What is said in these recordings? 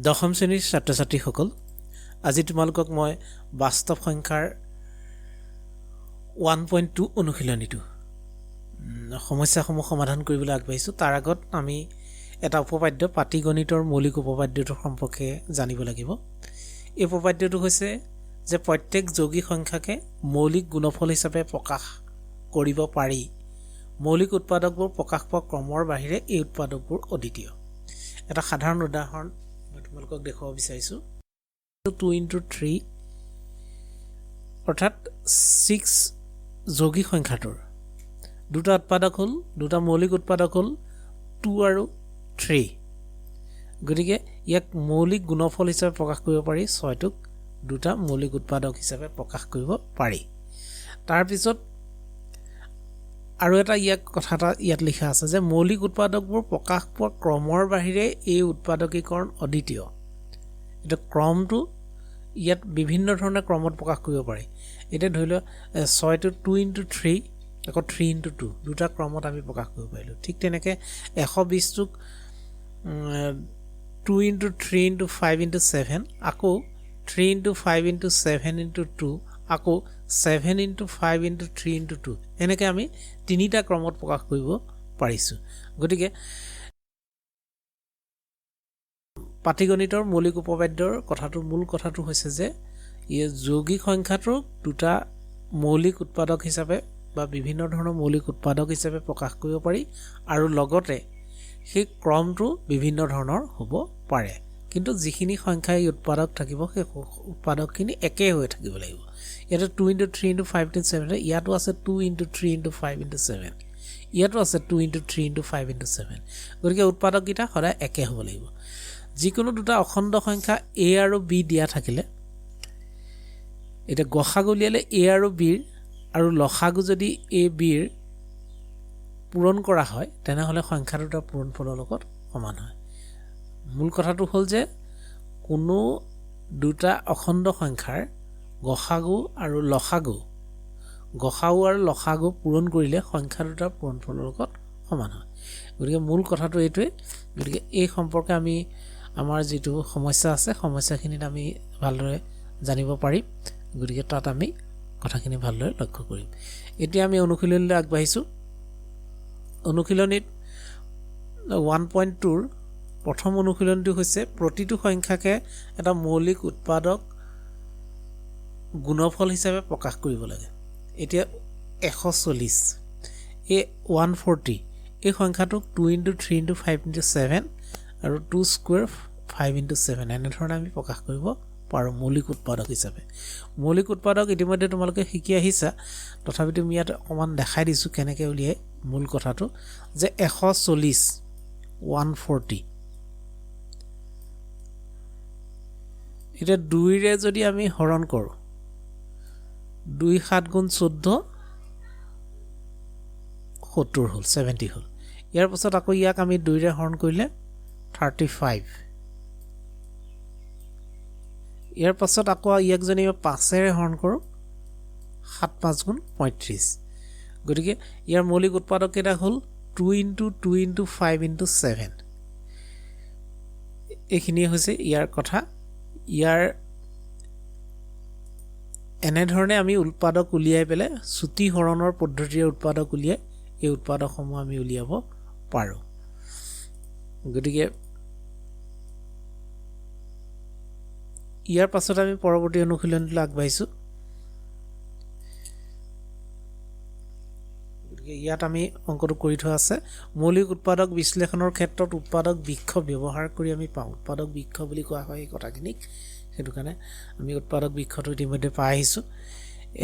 দশম শ্ৰেণীৰ ছাত্ৰ ছাত্ৰীসকল আজি তোমালোকক মই বাস্তৱ সংখ্যাৰ 1.2 অনুশীলনীটো সমস্যাসমূহ সমাধান কৰিবলৈ আগবাঢ়িছোঁ। তাৰ আগত আমি এটা উপপাদ্য পাটিগণিতৰ মৌলিক উপপাদ্যটোৰ সম্পৰ্কে জানিব লাগিব। এই উপপাদ্যটো হৈছে যে প্ৰত্যেক যৌগিক সংখ্যাকে মৌলিক গুণফল হিচাপে প্ৰকাশ কৰিব পাৰি। মৌলিক উৎপাদকবোৰ প্ৰকাশ পোৱা ক্ৰমৰ বাহিৰে এই উৎপাদকবোৰ অদ্বিতীয়। এটা সাধাৰণ উদাহৰণ মই তোমালোকক দেখুৱাব বিচাৰিছোঁ। 2 into 3 অৰ্থাৎ 6 যৌগিক সংখ্যাটোৰ দুটা উৎপাদক হ'ল, দুটা মৌলিক উৎপাদক হ'ল 2 আৰু 3। গতিকে ইয়াক মৌলিক গুণফল হিচাপে প্ৰকাশ কৰিব পাৰি। 6টোক দুটা মৌলিক উৎপাদক হিচাপে প্ৰকাশ কৰিব পাৰি। তাৰপিছত আৰু এটা কথা এটা ইয়াত লিখা আছে যে মৌলিক উৎপাদকবোৰ প্ৰকাশ পোৱা ক্ৰমৰ বাহিৰে এই উৎপাদকীকৰণ অদ্বিতীয়। এটা ক্ৰমটো ইয়াত বিভিন্ন ধৰণে ক্ৰমত প্ৰকাশ কৰিব পাৰি। এতিয়া ধৰি লোৱা 6টো 2 into 3 আকৌ 3 into 2 দুটা ক্ৰমত আমি প্ৰকাশ কৰিব পাৰিলোঁ। ঠিক তেনেকৈ 120টোক 2 into 3 into 5 into 7 আকৌ 3 into 5 into 7 into 2 আকৌ 7 into 5 into 3 into 2 এনেকৈ আমি তিনিটা ক্ৰমত প্ৰকাশ কৰিব পাৰিছোঁ। গতিকে পাটিগণিতৰ মৌলিক উপপাদ্যৰ মূল কথাটো হৈছে যে যৌগিক সংখ্যাটোক দুটা মৌলিক উৎপাদক হিচাপে বা বিভিন্ন ধৰণৰ মৌলিক উৎপাদক হিচাপে প্ৰকাশ কৰিব পাৰি আৰু লগতে সেই ক্ৰমটো বিভিন্ন ধৰণৰ হ'ব পাৰে। কিন্তু যিখিনি সংখ্যাই উৎপাদক থাকিব সেই উৎপাদকখিনি একেই হৈ থাকিব লাগিব। ইয়াতে 2 into 3 into 5 into 7 ইয়াতো আছে 2 into 3 into 5 into 7 ইয়াতো আছে 2 into 3 into 5 into 7। গতিকে উৎপাদককেইটা সদায় একে হ'ব লাগিব। যিকোনো দুটা অখণ্ড সংখ্যা a আৰু b দিয়া থাকিলে এতিয়া গসাগু উলিয়ালে a আৰু b আৰু লসাগু যদি a b পূৰণ কৰা হয় তেনেহ'লে সংখ্যা দুটা পূৰণফলৰ লগত সমান হয়। মূল কথাটো হ'ল যে কোনো দুটা অখণ্ড সংখ্যাৰ গসাগু আৰু লসাগু পূৰণ কৰিলে সংখ্যা দুটা পূৰণফলৰ লগত সমান হয়। গতিকে মূল কথাটো এইটোৱে। গতিকে এই সম্পৰ্কে আমি আমাৰ যিটো সমস্যা আছে সমস্যাখিনিত আমি ভালদৰে জানিব পাৰিম। গতিকে তাত আমি কথাখিনি ভালদৰে লক্ষ্য কৰিম। এতিয়া আমি অনুশীলনীলৈ আগবাঢ়িছোঁ। অনুশীলনীত 1.2ৰ প্ৰথম অনুশীলনটো হৈছে প্ৰতিটো সংখ্যাকে এটা মৌলিক উৎপাদক গুণফল হিচাপে প্ৰকাশ কৰিব লাগে। এতিয়া 140 এই 140 এই সংখ্যাটোক 2 into 3 into 5 into 7 আৰু 2 square 5 into 7 এনেধৰণে আমি প্ৰকাশ কৰিব পাৰোঁ মৌলিক উৎপাদক হিচাপে। মৌলিক উৎপাদক ইতিমধ্যে তোমালোকে শিকি আহিছা, তথাপিতো আমি ইয়াত অকণমান দেখাই দিছোঁ কেনেকৈ উলিয়াই মূল কথাটো যে 140 140 এতিয়া 2ৰে যদি আমি হৰণ কৰোঁ 2 7 গুণ 14 70 হ'ল 70 হ'ল। ইয়াৰ পাছত আকৌ ইয়াক আমি 2ৰে হৰণ কৰিলে 35। ইয়াৰ পাছত আকৌ ইয়াক যদি 5ৰে হৰণ কৰোঁ 7 5 গুণ 35। গতিকে ইয়াৰ মৌলিক উৎপাদক কেইটা হ'ল 2 into 2 into 5 into 7। এইখিনিয়ে হৈছে ইয়াৰ কথা। ইয়াৰ এনেধৰণে আমি উৎপাদক উলিয়াই পেলাই চুটি হৰণৰ পদ্ধতিৰে উৎপাদক উলিয়াই এই উৎপাদকসমূহ আমি উলিয়াব পাৰোঁ। গতিকে ইয়াৰ পাছত আমি পৰৱৰ্তী অনুশীলনলৈ আগবাঢ়িছোঁ। গতিকে ইয়াত আমি অংকটো কৰি থোৱা আছে। মৌলিক উৎপাদক বিশ্লেষণৰ ক্ষেত্ৰত উৎপাদক বৃক্ষ ব্যৱহাৰ কৰি আমি পাওঁ। উৎপাদক বৃক্ষ বুলি কোৱা হয় এই কথাখিনিক। সেইটো কাৰণে আমি উৎপাদক বৃক্ষটো ইতিমধ্যে পাই আহিছোঁ।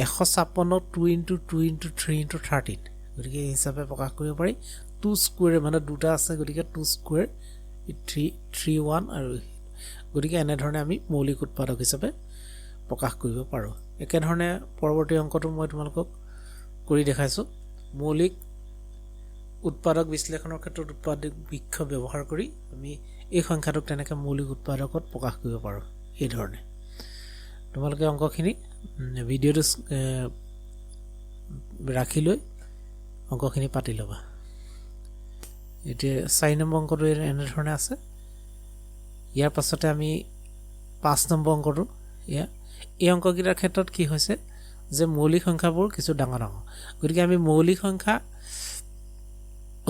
156 2 into 2 into 3 into 13 গতিকে এই হিচাপে প্ৰকাশ কৰিব পাৰি। 2 square মানে দুটা আছে গতিকে 2 square 3 1 আৰু গতিকে এনেধৰণে আমি মৌলিক উৎপাদক হিচাপে প্ৰকাশ কৰিব পাৰোঁ। একেধৰণে পৰৱৰ্তী অংকটো মই তোমালোকক কৰি দেখাইছোঁ। মৌলিক উৎপাদক বিশ্লেষণৰ ক্ষেত্ৰত উৎপাদক বৃক্ষ ব্যৱহাৰ কৰি আমি এই সংখ্যাটোক তেনেকৈ মৌলিক উৎপাদকত প্ৰকাশ কৰিব পাৰোঁ এই ধৰণে। তোমালোকে অংকখিনি ভিডিঅ'টো ৰাখি লৈ অংকখিনি পাতি ল'বা। এতিয়া 4 নম্বৰ অংকটো এনেধৰণে আছে। ইয়াৰ পাছতে আমি 5 নম্বৰ অংকটো এই অংককেইটাৰ ক্ষেত্ৰত কি হৈছে যে মৌলিক সংখ্যাবোৰ কিছু ডাঙৰ ডাঙৰ গতিকে আমি মৌলিক সংখ্যা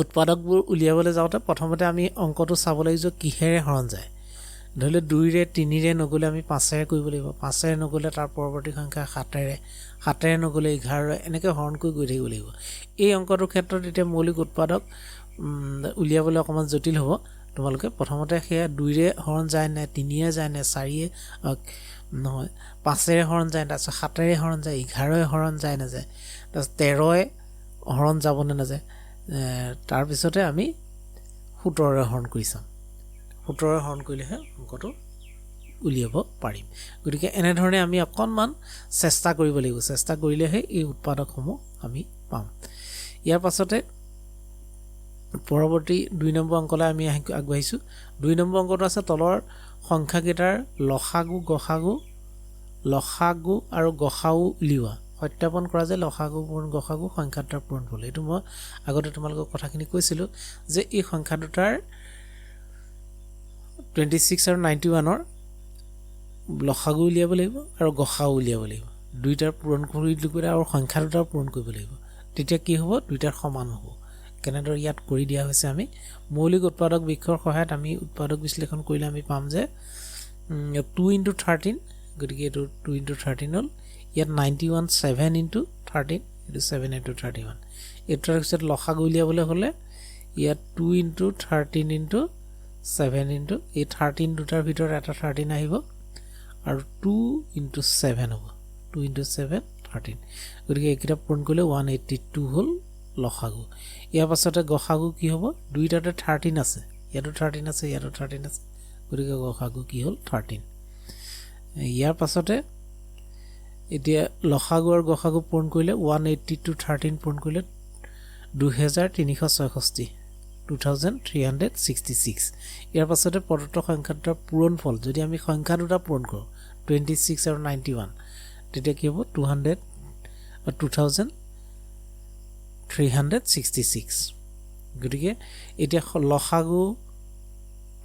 উৎপাদকবোৰ উলিয়াবলৈ যাওঁতে প্ৰথমতে আমি অংকটো চাব লাগিব যে কিহেৰে হৰণ যায় ধৰি লওক 2ৰে 3ৰে নগ'লে আমি 5ৰে কৰিব লাগিব 5ৰে নগ'লে তাৰ পৰৱৰ্তী সংখ্যা 7ৰে 7ৰে নগ'লে 11ৰে এনেকৈ হৰণ কৰি গৈ থাকিব লাগিব এই অংকটোৰ ক্ষেত্ৰত এতিয়া মৌলিক উৎপাদক উলিয়াবলৈ অকণমান জটিল হ'ব তোমালোকে প্ৰথমতে সেয়া 2ৰে হৰণ যায় নে 3ৰে যায় নে 4ৰে নহয় 5ৰে হৰণ যায় তাৰপিছত 7ৰে হৰণ যায় 11ৰে হৰণ যায় নাযায় তাৰপিছত 13ৰে হৰণ যাব নে নাযায় তাৰপিছতে আমি 17ৰে হৰণ কৰি চাম 17ৰে হৰণ কৰিলেহে অংকটো উলিয়াব পাৰিম গতিকে এনেধৰণে আমি অকণমান চেষ্টা কৰিব লাগিব চেষ্টা কৰিলেহে এই উৎপাদকসমূহ আমি পাম ইয়াৰ পাছতে পৰৱৰ্তী 2 নম্বৰ অংকলৈ আমি আগবাঢ়িছোঁ 2 নম্বৰ অংকটো আছে তলৰ সংখ্যাকেইটাৰ লসাগু আৰু গসাউ উলিওৱা সত্যাপন কৰা যে লসাগু পূৰণ গসাগু সংখ্যা দুটাৰ পূৰণফল এইটো মই আগতে তোমালোকক কথাখিনি কৈছিলোঁ যে এই সংখ্যা দুটাৰ 26 আৰু 91ৰ লসাগু উলিয়াব লাগিব আৰু গসাউ উলিয়াব লাগিব দুইটাৰ পূৰণ কৰি আৰু সংখ্যা দুটাৰ পূৰণ কৰিব লাগিব তেতিয়া কি হ'ব দুইটাৰ সমান হ'ব কেনেদৰে ইয়াত কৰি দিয়া হৈছে আমি মৌলিক উৎপাদক বৃক্ষৰ সহায়ত আমি উৎপাদক বিশ্লেষণ কৰিলে আমি পাম যে 2 × 13 গতিকে এইটো 2 × 13 হ'ল ইয়াত 91 7 × 13 এইটো 7 × 31 এইটোৰ পিছত লসাগু উলিয়াবলৈ হ'লে ইয়াত 2 × 13 × 7 × এই 13 দুটাৰ ভিতৰত এটা 13 আহিব আৰু 2 × 7 হ'ব 2 × 7 13 গতিকে এইকেইটা পূৰণ কৰিলে 182 হ'ল লসাগু ইয়াৰ পাছতে গসাগু কি হ'ব দুইটাতে 13 আছে ইয়াতো 13 আছে ইয়াতো 13 আছে গতিকে গসাগু কি হ'ল 13 ইয়াৰ পাছতে এতিয়া লসাগু আৰু গসাগু পূৰণ কৰিলে 182 13 পূৰণ কৰিলে 2366 2366 ইয়াৰ পাছতে প্ৰদত্ত সংখ্যা দুটাৰ পূৰণফল যদি আমি সংখ্যা দুটা পূৰণ কৰোঁ 26 আৰু 91 তেতিয়া কি হ'ব 2366 গতিকে এতিয়া লসাগু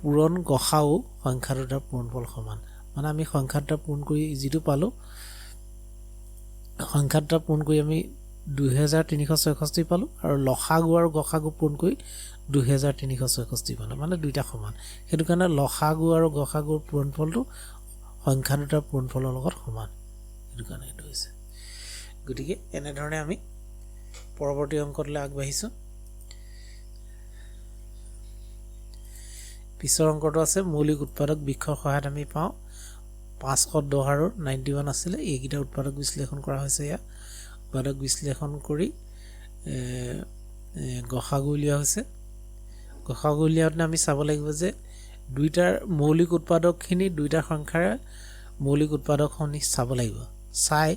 পূৰণ গসাউ সংখ্যা দুটাৰ পূৰণফল সমান মানে আমি সংখ্যা দুটা পূৰণ কৰি যিটো পালোঁ সংখ্যা দুটা পূৰণ কৰি আমি 2366 পালোঁ আৰু লসাগু আৰু গসাগু পূৰণ কৰি 2366 পালোঁ মানে দুইটা সমান সেইটো কাৰণে লসাগু আৰু গসাগুৰ পূৰণফলটো সংখ্যা দুটাৰ পূৰণফলৰ লগত সমান সেইটো কাৰণে এইটো হৈছে গতিকে এনেধৰণে আমি পৰৱৰ্তী অংকলৈ আগবাঢ়িছোঁ পিছৰ অংকটো আছে মৌলিক উৎপাদক বৃক্ষৰ সহায়ত আমি পাওঁ 510 আৰু 91 আছিলে এইকেইটা উৎপাদক বিশ্লেষণ কৰা হৈছে ইয়াত উৎপাদক বিশ্লেষণ কৰি গসাগু উলিওৱা হৈছে গসাগু উলিয়াওঁতে আমি চাব লাগিব যে দুইটাৰ মৌলিক উৎপাদকখিনি দুইটা সংখ্যাৰ মৌলিক উৎপাদকখিনি চাব লাগিব চাই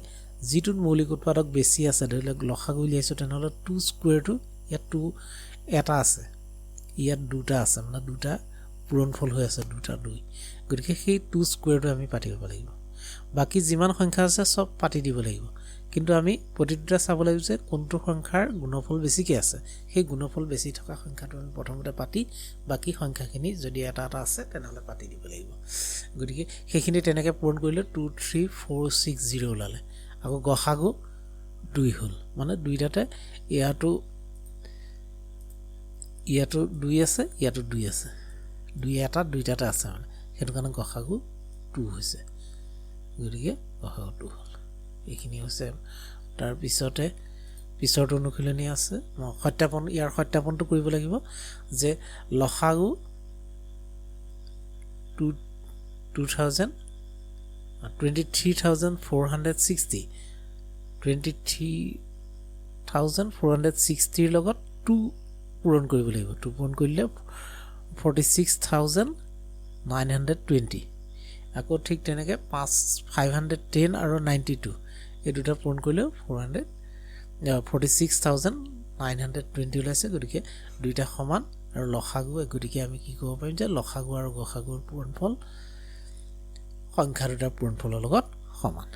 যিটোত মৌলিক উৎপাদক বেছি আছে ধৰি লওক লসাগু উলিয়াইছোঁ তেনেহ'লে 2 স্কুৱেৰটো ইয়াত 2 এটা আছে ইয়াত দুটা আছে মানে দুটা পূৰণফল হৈ আছে দুটা 2 গতিকে সেই 2 স্কুৱেৰটো আমি পাতিব লাগিব বাকী যিমান সংখ্যা আছে চব পাতি দিব লাগিব কিন্তু আমি প্ৰতিটোটা চাব লাগিব যে কোনটো সংখ্যাৰ গুণফল বেছিকৈ আছে সেই গুণফল বেছি থকা সংখ্যাটো আমি প্ৰথমতে পাতি বাকী সংখ্যাখিনি যদি এটা এটা আছে তেনেহ'লে পাতি দিব লাগিব গতিকে সেইখিনি তেনেকৈ পূৰণ কৰিলে 23460 ওলালে আকৌ গসাগু 2 হ'ল মানে দুইটাতে ইয়াতো 2 আছে ইয়াতো 2 আছে 2 এটা দুইটাতে আছে মানে সেইটো কাৰণে গসাগু 2 হৈছে গতিকে গসাগু 2 হ'ল এইখিনি হৈছে তাৰপিছতে পিছৰটো অনুশীলনী আছে সত্যাপন ইয়াৰ সত্যাপনটো কৰিব লাগিব যে লসাগু 23,460 23,460 লগত 2 পূৰণ কৰিব লাগিব 2 পূৰণ কৰিলে 46,920 আকৌ ঠিক তেনেকৈ 510 আৰু 92 এই দুটা পূৰণ কৰিলেও 46,920 ওলাইছে গতিকে দুইটা সমান আৰু লসাগু গতিকে আমি কি ক'ব পাৰিম যে লসাগু আৰু গসাগুৰ পূৰণফল সংখ্যা দুটাৰ পূৰণফলৰ লগত সমান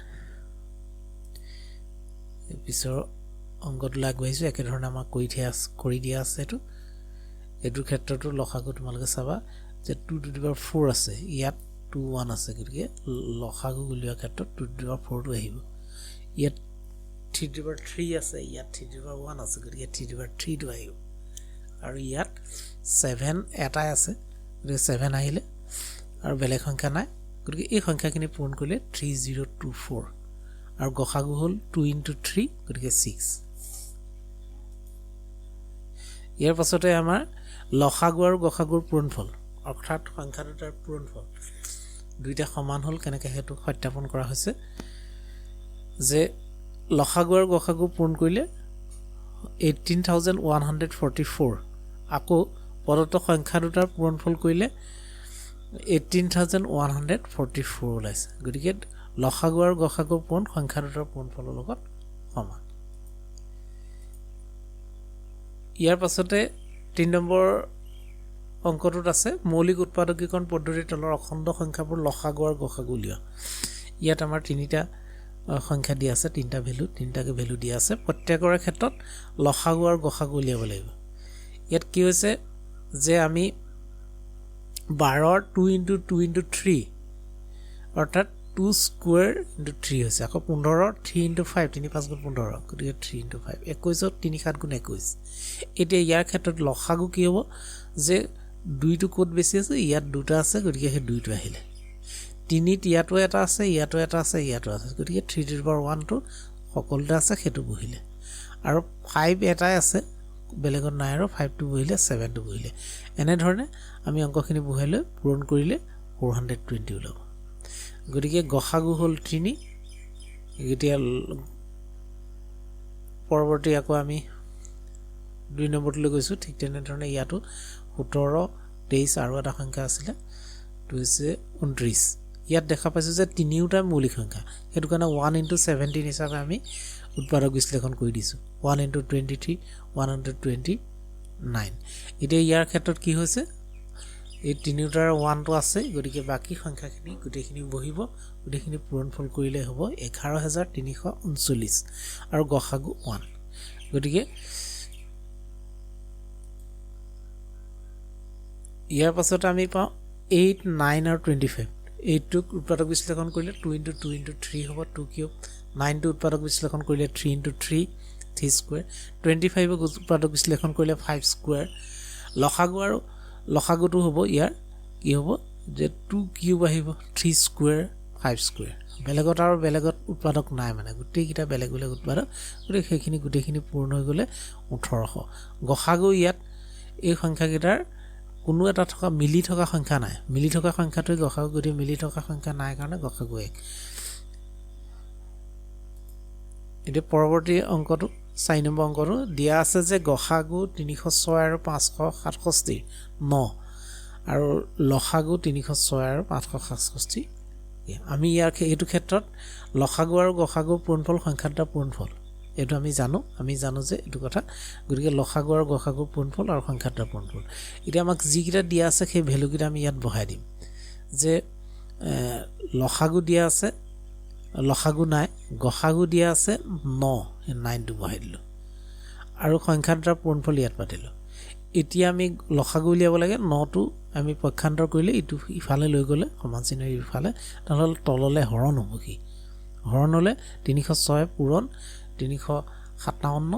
পিছৰ অংকটোলৈ আগবাঢ়িছোঁ একেধৰণে আমাক কৰি দিয়া আছে এইটোৰ ক্ষেত্ৰতো লসাগু তোমালোকে চাবা যে 2 টু দি পাৱাৰ 4 আছে ইয়াত 2 1 আছে গতিকে লসাগু উলিওৱাৰ ক্ষেত্ৰত 2 টু দি পাৱাৰ 4 টো আহিব ইয়াত 3 টু দি পাৱাৰ 3 আছে ইয়াত 3 টু দি পাৱাৰ 1 আছে গতিকে 3 টু দি পাৱাৰ 3 টো আহিব আৰু ইয়াত 7 এটাই আছে গতিকে 7 আহিলে আৰু বেলেগ সংখ্যা নাই গতিকে এই সংখ্যাখিনি পূৰণ কৰিলে 3024 আৰু গসাগু হ'ল 2 into 3 গতিকে 6 ইয়াৰ পাছতে আমাৰ লসাগু আৰু গসাগুৰ পূৰণফল অৰ্থাৎ সংখ্যা দুটাৰ পূৰণফল দুইটা সমান হ'ল কেনেকৈ হেতু সত্যাপন কৰা হৈছে যে লসাগু আৰু গসাগু পূৰণ কৰিলে 18144 আকৌ পদত্ব সংখ্যা দুটাৰ পূৰণফল কৰিলে 18144 ওলাইছে গতিকে লসাগু আৰু গসাগুৰ পূৰণ সংখ্যা দুটাৰ পূৰণফলৰ লগত সমান ইয়াৰ পাছতে 3 নম্বৰ অংকটোত আছে মৌলিক উৎপাদকীকৰণ পদ্ধতিৰ তলৰ অখণ্ড সংখ্যাবোৰ লসাগু আৰু গসাগু উলিওৱা ইয়াত আমাৰ তিনিটা সংখ্যা দিয়া আছে তিনিটা ভ্যালু তিনিটাকে ভ্যালু দিয়া আছে প্ৰত্যেকৰে ক্ষেত্ৰত লসাগু আৰু গসাগু উলিয়াব লাগিব ইয়াত কি হৈছে যে আমি 12 2 into 2 into 3 অৰ্থাৎ 2 স্কয়াৰ into 3 হৈছে আকৌ 15 3 into 5 3 5 গুণ 15 গতিকে 3 into 5 21 3 7 গুণ 21 এতিয়া ইয়াৰ ক্ষেত্ৰত লসাগু কি হ'ব যে দুইটো কোড বেছি আছে ইয়াত দুটা আছে গতিকে সেই দুইটো আহিলে তিনিত ইয়াতো এটা আছে ইয়াতো এটা আছে ইয়াতো আছে গতিকে 3 to the power 1 টো সকলোতে আছে সেইটো বহিলে আৰু 5 এটাই আছে বেলেগত নাই আৰু 5 টো বহিলে 7 টো বহিলে এনে ধৰণে আমি অংকখিনি বহাইলৈ পূৰণ কৰিলে 420 ওলাব গতিকে গসাগু হ'ল 3 এতিয়া পৰৱৰ্তী আকৌ আমি 2 নম্বৰলৈ গৈছো ঠিক তেনে ধৰণে ইয়াতো 17 23 আৰু এটা সংখ্যা আছিল তো হৈছে 29 ইয়াত দেখা পাইছো যে তিনিওটা মৌলিক সংখ্যা হেতু কাৰণে 1 into 17 হিচাপে আমি উৎপাদক বিশ্লেষণ কৰি দিছো 1 into 23 1 into 29 এতিয়া ইয়াৰ ক্ষেত্ৰত কি হৈছে এই তিনিওটাৰ 1 টো আছে গতিকে বাকি সংখ্যাখিনি গুটেখিনি বহিব গুটেখিনি পূৰণফল কৰিলে হ'ব 11339 আৰু গসাগু 1 গতিকে ইয়াৰ পাছত আমি পাওঁ 8 9 আৰু 25 8 টো উৎপাদক বিশ্লেষণ কৰিলে 2 into 2 into 3 হ'ব 2 কিউব 9 টো উৎপাদক বিশ্লেষণ কৰিলে 3 into 3 3 স্কয়াৰ 25 উৎপাদক বিশ্লেষণ কৰিলে 5 স্কয়াৰ লসাগুটো হ'ব ইয়াৰ কি হ'ব যে 2 কিউব আহিব 3 স্কয়াৰ 5 স্কয়াৰ বেলেগত উৎপাদক নাই মানে গুটেইকিটা বেলেগ উৎপাদক গতিকে সেইখিনি গুটেইখিনি পূৰ্ণ হৈ গলে 1800 গসাগু ইয়াত এই সংখ্যাকেইটাৰ কোনো এটা থকা মিলি থকা সংখ্যা নাই মিলি থকা সংখ্যাটো গসাগু গতি মিলি থকা সংখ্যা নাই কাৰণে গসাগু 1 এতিয়া পৰৱৰ্তী অংকটো 4 নম্বৰ অংকটো দিয়া আছে যে গসাগু 306 আৰু 567 9 আৰু লসাগু 306 আৰু 567 আমি ইয়াৰ এইটো ক্ষেত্ৰত লসাগু আৰু গসাগুৰ পূৰণফল সংখ্যাটা পূৰণফল এটো আমি জানো যে এটো কথা গতিকে লসাগু আৰু গসাগুৰ পূৰণফল আৰু সংখ্যাটা পূৰণফল এতিয়া আমাক যিকিটা দিয়া আছে সেই ভ্যালু কিটা আমি ইয়াত বহাই দিম যে লসাগু দিয়া আছে লসাগু নাই গসাগু দিয়া আছে 9 9 টো বহাই দিলো আৰু সংখ্যাটাৰ পূৰণফল ইয়াত পাতিলো এতিয়া আমি লসাগু উলিয়াব লাগে 9 টো আমি পক্ষান্তৰ কৰিলে ইটো ইফালে লৈ গলে সমান চিহ্নৰ ইফালে তাহলে তললে হৰণ হ'ব কি হৰণ হলে 306 পূৰণ 357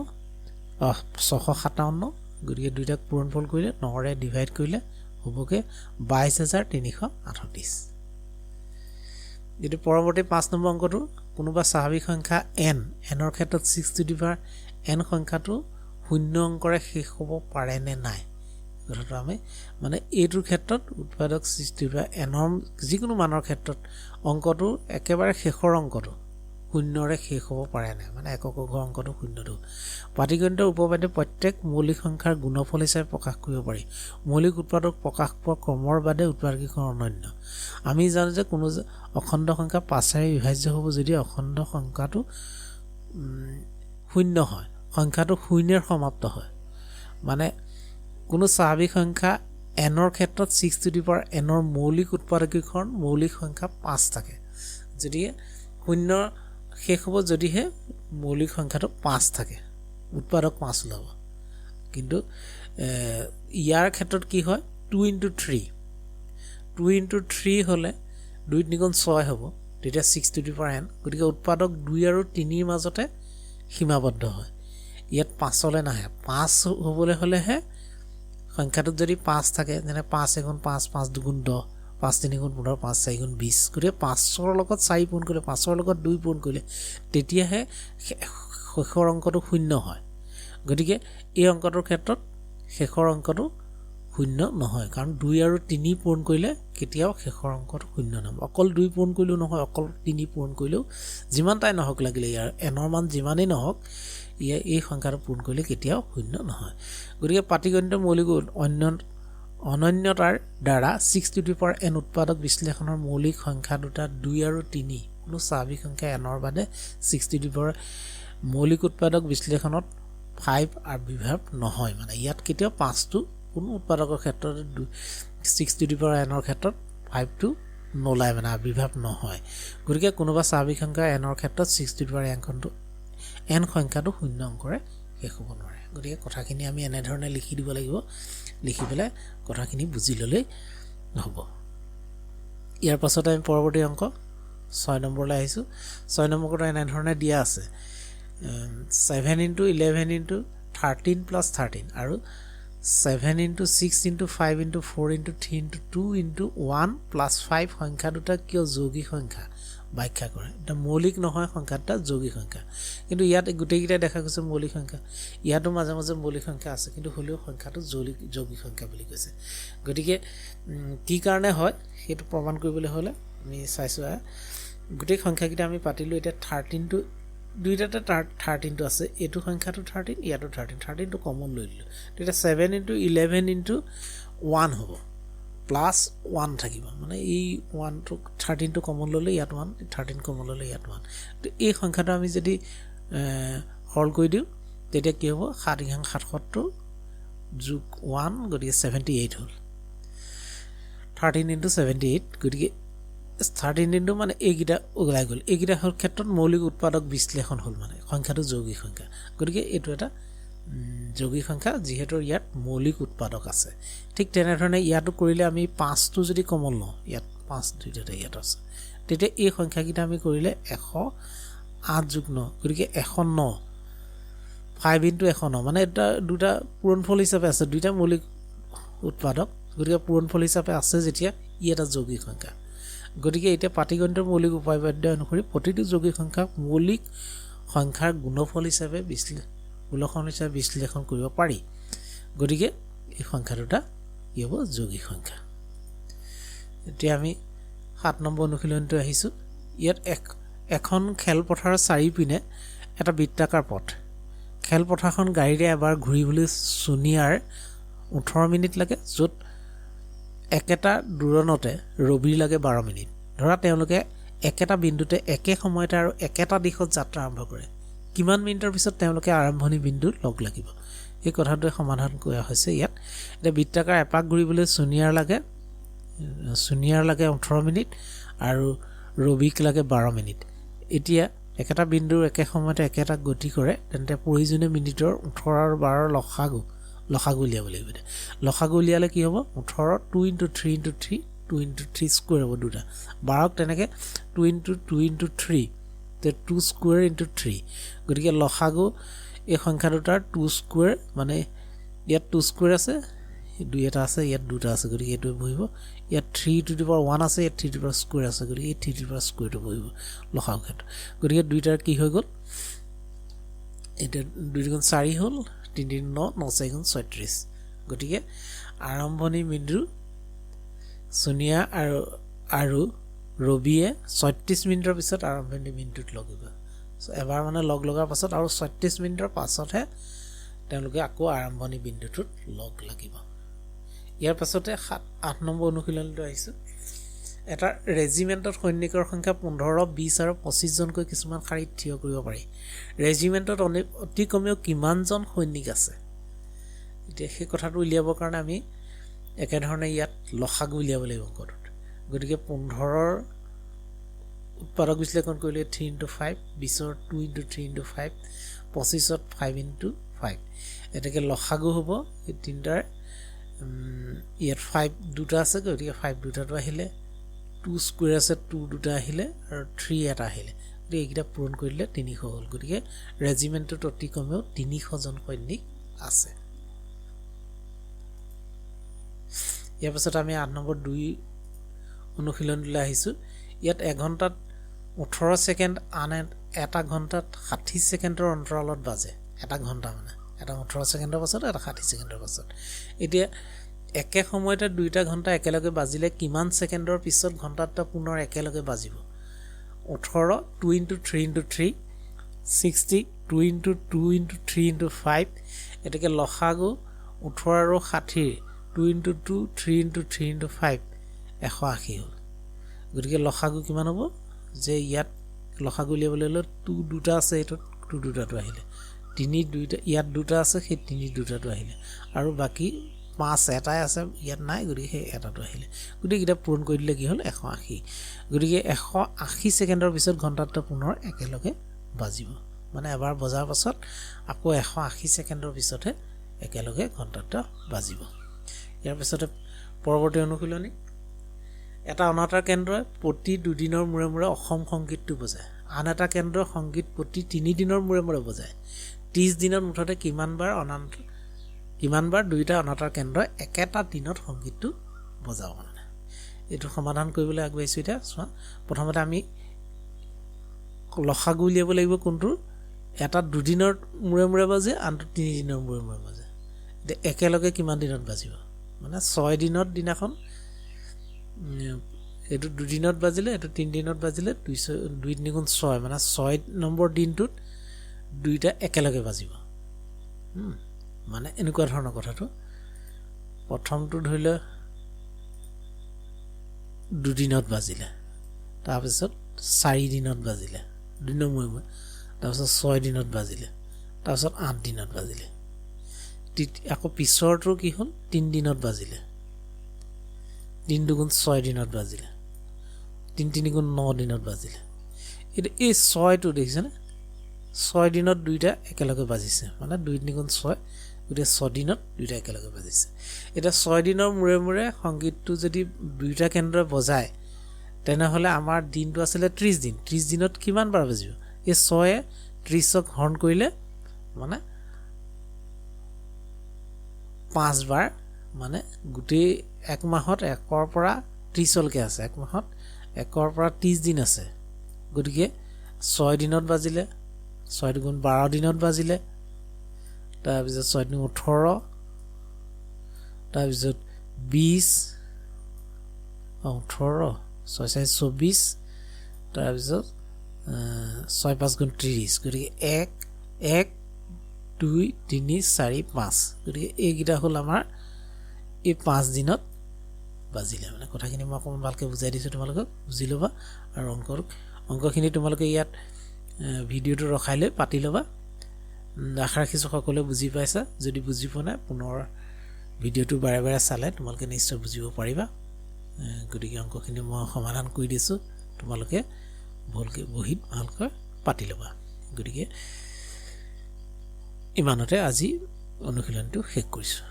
657 গতিকে দুইটাক পূৰণফল কৰিলে 9 ৰে ডিভাইড কৰিলে হ'বগে 22338 যদি পৰৱৰ্তী 5 নম্বৰ অংকটো কোনোবা স্বাভাৱিক সংখ্যা n ৰ ক্ষেত্ৰত 6 to the power n সংখ্যাটো শূন্য অংকৰে শেষ হ'ব পাৰে নে নাই কথাটো আমি মানে এইটোৰ ক্ষেত্ৰত উৎপাদক 6 to the power n যিকোনো মানৰ ক্ষেত্ৰত অংকটো একেবাৰে শেষৰ অংকটো শূন্যৰে শেষ হ'ব পাৰে নাই মানে একক অংকটো শূন্যটো পাটিগণিতৰ উপপাদ্য প্ৰত্যেক মৌলিক সংখ্যাৰ গুণফল হিচাপে প্ৰকাশ কৰিব পাৰি মৌলিক উৎপাদক প্ৰকাশ পোৱা ক্ৰমৰ বাদে উৎপাদকীকৰণ অনন্য আমি জানো যে কোনো অখণ্ড সংখ্যা 5 ৰে বিভাজ্য হ'ব যদি অখণ্ড সংখ্যাটো শূন্য হয় সংখ্যাটো শূন্যৰ সমাপ্ত হয় মানে কোনো স্বাভাৱিক সংখ্যা n ৰ ক্ষেত্ৰত 6 to the power n ৰ মৌলিক উৎপাদকীকৰণ মৌলিক সংখ্যা 5 থাকে যদি শূন্য শেষ হ'ব যদিহে মৌলিক সংখ্যাটো 5 থাকে উৎপাদক 5 ওলাব কিন্তু ইয়াৰ ক্ষেত্ৰত কি হয় 2 into 3 2 into 3 হলে 2 নিগুণ 6 হ'ব তেতিয়া 6 to the power n গতিকে উৎপাদক 2 আৰু 3 ৰ মাজতে সীমাবদ্ধ হয় ইয়াত 5 লে নাহে 5 হ'বলৈ হলেহে সংখ্যাটোত যদি 5 থাকে যেনে 5 * 5 5 2 10 5 3 * 15 5 4 * 20 গতিকে 5 ৰ লগত 4 পূৰণ কৰিলে 5 ৰ লগত 2 পূৰণ কৰিলে তেতিয়াহে শেষৰ অংকটো শূন্য হয় গতিকে এই অংকটোৰ ক্ষেত্ৰত শেষৰ অংকটো শূন্য নহয় কাৰণ 2 আৰু 3 পূৰণ কৰিলে কেতিয়াও শেষৰ অংকটো শূন্য নহয় অকল 2 পূৰণ কৰিলেও নহয় অকল 3 পূৰণ কৰিলেও যিমানটাই নহওক লাগিলে ইয়াৰ n ৰ মান যিমানেই নহওক এই সংখ্যাটো পূৰণ কৰিলে কেতিয়াও শূন্য নহয় গতিকে পাটিগণিতৰ মৌলিক অনন্যতাৰ দ্বাৰা 6 to the power n উৎপাদক বিশ্লেষণৰ মৌলিক সংখ্যা দুটা 2 আৰু 3 কোনো স্বাভাৱিক সংখ্যা n ৰ বাদে 6 to the power মৌলিক উৎপাদক বিশ্লেষণত 5 আবিৰ্ভাৱ নহয় মানে ইয়াত কেতিয়াও 5 টো কোনো উৎপাদকৰ ক্ষেত্ৰত 6 to the power n ৰ ক্ষেত্ৰত 5 টো নোলায় মানে আবিৰ্ভাৱ নহয় গতিকে কোনোবা স্বাভাৱিক সংখ্যা n ৰ ক্ষেত্ৰত 6 to the power n সংখ্যাটো শূন্য অংকৰে শেষ হ'ব নোৱাৰে গতিকে কথাখিনি আমি এনে ধৰণে লিখি দিব লাগিব লিখি পেলাই কথাখিনি বুজি ললে হ'ব ইয়াৰ পাছত আমি পৰৱৰ্তী অংক 6 নম্বৰলৈ আহিছো 6 নম্বৰটো এনে ধৰণে দিয়া আছে 7 into 11 into 13 plus 13 আৰু 7 into 6 into 5 into 4 into 3 into 2 into 1 plus 5 সংখ্যা দুটা কিয় যৌগিক সংখ্যা ব্যাখ্যা কৰে এটা মৌলিক নহয় সংখ্যাটা যৌগিক সংখ্যা কিন্তু ইয়াত গুটেইকিটা দেখা গৈছে মৌলিক সংখ্যা ইয়াতো মাজে মাজে মৌলিক সংখ্যা আছে কিন্তু হলেও সংখ্যাটো যৌগিক সংখ্যা বুলি কৈছে গতিকে কি কাৰণে হয় সেইটো প্ৰমাণ কৰিবলৈ হলে আমি চাইছো গুটেই সংখ্যাকিটা আমি পাতিলো এটা 13 টো দুইটাতে 13 টো আছে এটো সংখ্যাটো 13 ইয়াতো 13 টো কমন লৈ লিলো এটা 7 into 11 into 1 হ'ব প্লাস 1 থাকিব মানে এই 1 টো 13 টো কমন ললে ইয়াত 1 13 কমন ললে ইয়াত 1 তো এই সংখ্যাটো আমি যদি হল কৰি দিও তেতিয়া কি হ'ব 7 * 77 যোগ 1 গতিকে 78 হ'ল 13 into 78 গতিকে 13 into মানে এইগিটা ওলাই গল এইগিটা হল ক্ষেত্ৰত মৌলিক উৎপাদক বিশ্লেষণ হল মানে সংখ্যাটো যৌগিক সংখ্যা গতিকে এটো এটা যৌগিক সংখ্যা যেহেতু ইয়াত মৌলিক উৎপাদক আছে ঠিক তেনে ধৰণে ইয়াটো কৰিলে আমি 5 টো যদি কমন লওঁ ইয়াত 5 দুইটাতে ইয়াত আছে তেতিয়া এই সংখ্যাকিটা আমি কৰিলে 108 যোগ 9 গতিকে 109 5 into 109 মানে এটা দুটা পূৰণফল হিচাপে আছে দুইটা মৌলিক উৎপাদক গতিকে পূৰণফল হিচাপে আছে যেতিয়া ই এটা যৌগিক সংখ্যা গতিকে এটা পাটিগণিতৰ মৌলিক উপায়বাদ্য অনুসৰি প্ৰতিটো যৌগিক সংখ্যা মৌলিক সংখ্যাৰ গুণফল হিচাপে বিশ্লেষণ কৰিব পাৰি গতিকে এই সংখ্যা দুটা কি হ'ব যৌগিক সংখ্যা এতিয়া আমি 7 নম্বৰ অনুশীলনটো আহিছো ইয়াত এখন খেলপথাৰৰ চাৰিপিনে এটা বৃত্তাকাৰ পথ খেলপথাৰখন গাড়ীৰে এবাৰ ঘূৰিবলৈ সোনিয়াৰ 18 মিনিট লাগে য'ত একেটা দূৰণতে ৰবিৰ লাগে 12 মিনিট ধৰা তেওঁলোকে একেটা বিন্দুতে একে সময়তে আৰু একেটা দিশত যাত্ৰা আৰম্ভ কৰে কিমান মিনিটৰ পিছত তেওঁলোকে আৰম্ভণি বিন্দুত লগ লাগিব এই কথাটোৱে সমাধান কৰা হৈছে ইয়াত এটা বৃত্তাকাৰ এপাক ঘূৰিবলৈ সোনিয়াৰ লাগে 18 মিনিট আৰু ৰবিক লাগে 12 মিনিট এতিয়া একেটা বিন্দুৰ একে সময়তে একেটা গতি কৰে তেন্তে প্ৰয়োজনীয় মিনিটৰ 18 আৰু 12 লসাগু উলিয়াব লাগিব লসাগু উলিয়ালে কি হ'ব 18 2 into 3 into 3 2 into 3 স্কয়াৰ হ'ব দুটা 12 তেনেকে 2 into 2 into 3 তে 2 স্কয়াৰ into 3 গতিকে লসাগু এই সংখ্যা দুটাৰ 2 স্কয়াৰ মানে ইয়াত 2 স্কয়াৰ আছে দুই এটা আছে ইয়াত দুটা আছে গতিকে এটো বহিব ইয়াত 3 to the power 1 আছে ইয়াত 3 to the power স্কয়াৰ আছে গতিকে 3 to the power স্কয়াৰটো বহিব লসাগু ক্ষেত্ৰত গতিকে দুইটাৰ কি হৈ গ'ল এটা 2 গুণ 4 হ'ল 3 9 9 4 গুণ 36 গতিকে আৰম্ভণি বিন্দু সোনিয়া আৰু ৰবিয়ে 36 মিনিটৰ পিছত আৰম্ভণি বিন্দুত লাগিব এবাৰ মানে লগ লগাৰ পাছত আৰু 36 মিনিটৰ পাছতহে তেওঁলোকে আকৌ আৰম্ভণি বিন্দুটোত লগ লাগিব ইয়াৰ পাছতে 8 নম্বৰ অনুশীলনটো আহিছে এটা ৰেজিমেন্টত সৈনিকৰ সংখ্যা 15 20 আৰু 25 জনকৈ কিছুমান শাৰীত থিয় কৰিব পাৰি ৰেজিমেন্টত অতি কমেও কিমান জন সৈনিক আছে এতিয়া সেই কথাটো উলিয়াবৰ কাৰণে আমি একে ধৰণে ইয়াত লসাগু উলিয়াব লাগিব অংকটোত গতিকে 15ৰ উৎপাদক বিশ্লেষণ কৰিলে 3 into 5 20ৰ 2 into 3 into 5 25ত 5 into 5 এটাকে লসাগু হ'ব এই তিনটাৰ ইয়াত 5 দুটা আছে গতিকে 5 দুটাটো আহিলে 2 স্কুৱেৰ আছে 2 দুটা আহিলে আৰু 3 এটা আহিলে গতিকে এইকেইটা পূৰণ কৰিলে 300 হ'ল গতিকে ৰেজিমেণ্টত অতি কমেও 300 জন সৈনিক আছে ইয়াৰ পাছত আমি 8 নম্বৰ 2 অনুশীলনলৈ আহিছোঁ ইয়াত 1 ঘণ্টাত 18 ছেকেণ্ড আন এটা ঘণ্টাত 60 ছেকেণ্ডৰ অন্তৰালত বাজে এটা ঘণ্টা মানে এটা 18 ছেকেণ্ডৰ পাছত এটা 60 ছেকেণ্ডৰ পাছত এতিয়া একে সময়তে দুইটা ঘণ্টা একেলগে বাজিলে কিমান ছেকেণ্ডৰ পিছত ঘণ্টাটা পুনৰ একেলগে বাজিব 18 2 * 3 * 3 60 2 * 2 * 3 * 5 এটাকে লসাগু 18 আৰু 60 2 * 2 3 * 3 * 5 180 হ'ল গতিকে লসাগু কিমান হ'ব যে ইয়াত লসাগু উলিয়াবলৈ হ'লে 2 দুটা আছে এটোত 2 দুটাটো আহিলে 3 দুটা ইয়াত দুটা আছে সেই 3 দুটাটো আহিলে আৰু বাকি 5 এটাই আছে ইয়াত নাই গতিকে সেই এটাটো আহিলে গতিকে এটা পূৰণ কৰি দিলে কি হ'ল 180 গতিকে 180 ছেকেণ্ডৰ পিছত ঘণ্টাটা পুনৰ একেলগে বাজিব মানে এবাৰ বজাৰ পাছত আকৌ 180 ছেকেণ্ডৰ পিছতহে একেলগে ঘণ্টাটা বাজিব ইয়াৰ পিছতে পৰৱৰ্তী অনুশীলনী এটা অনাতাঁৰ কেন্দ্ৰই প্ৰতি দুদিনৰ মূৰে মূৰে অসম সংগীতটো বজায় আন এটা কেন্দ্ৰৰ সংগীত প্ৰতি 3 দিনৰ মূৰে মূৰে বজায় 30 দিনত মুঠতে কিমানবাৰ দুইটা অনাতাঁৰ কেন্দ্ৰই একেটা দিনত সংগীতটো বজাব মানে এইটো সমাধান কৰিবলৈ আগবাঢ়িছোঁ এতিয়া চোৱা প্ৰথমতে আমি লসাগু উলিয়াব লাগিব কোনটো এটা দুদিনৰ মূৰে মূৰে বাজে আনটো 3 দিনৰ মূৰে মূৰে বাজে এতিয়া একেলগে কিমান দিনত বাজিব মানে 6 দিনত দিনাখন এটো 2 দিনত বাজিলে এটো 3 দিনত বাজিলে 2 গুণ 6 মানে 6 নম্বৰ দিনটোত দুইটা একেলগে বাজিব মানে এনেকুৱা ধৰণৰ কথাটো প্ৰথমটো ধৰিলে 2 দিনত বাজিলে তাৰ পিছত 4 দিনত বাজিলে 2 দিনৰ মূৰে তাৰ পিছত 6 দিনত বাজিলে তাৰ পিছত 8 দিনত বাজিলে আকৌ পিছৰটো কি হ'ল 3 দিনত বাজিলে 3 গুণ 6 দিনত বাজিলে 3 গুণ 9 দিনত বাজিলে এটা এই 6টো দেখিছেনে 6 দিনত দুইটা একেলগে বাজিছে মানে 2 গুণ 6 গতিকে 6 দিনত দুইটা একেলগে বাজিছে এটা 6 দিনৰ মূৰে মূৰে সংগীতটো যদি দুইটা কেন্দ্ৰই বজায় তেনেহলে আমাৰ দিনটো আছিল 30 দিন 30 দিনত কিমান বাৰ বাজিব এই 6 এ 30ক হৰণ কৰিলে মানে 5 বাৰ মানে গুটেই এক মাহত 1ৰ পৰা 30 লৈকে আছে এক মাহত 1ৰ পৰা 30 দিন আছে গতিকে 6 দিনত বাজিলে 6 গুণ 12 দিনত বাজিলে তাৰ পিছত 6 গুণ 18 তাৰ পিছত 20 18 6 4 24 তাৰ পিছত 6 5 গুণ 30 গতিকে 1 2 3 4 5 গতিকে এইকেইটা হ'ল আমাৰ এই 5 দিনত বাজিলে মানে কথাখিনি মই অকমান ভালকে বুজাই দিছো তোমালোকক বুজি লবা আৰু অংকখিনি তোমালোকে ইয়াত ভিডিওটো ৰখাই লৈ পাতি লবা আশা ৰাখিছো সকলোৱে বুজি পাইছা যদি বুজি পোৱা নাই পুনৰ ভিডিওটো বাৰে বাৰে চালে তোমালোকে নিশ্চয় বুজিব পাৰিবা গতিকে অংকখিনি মই সমাধান কৰি দিছো তোমালোকে ভালকে বহিত ভালকৈ পাতি লবা গতিকে ইমানতে আজি অনুশীলনটো শেষ কৰিছো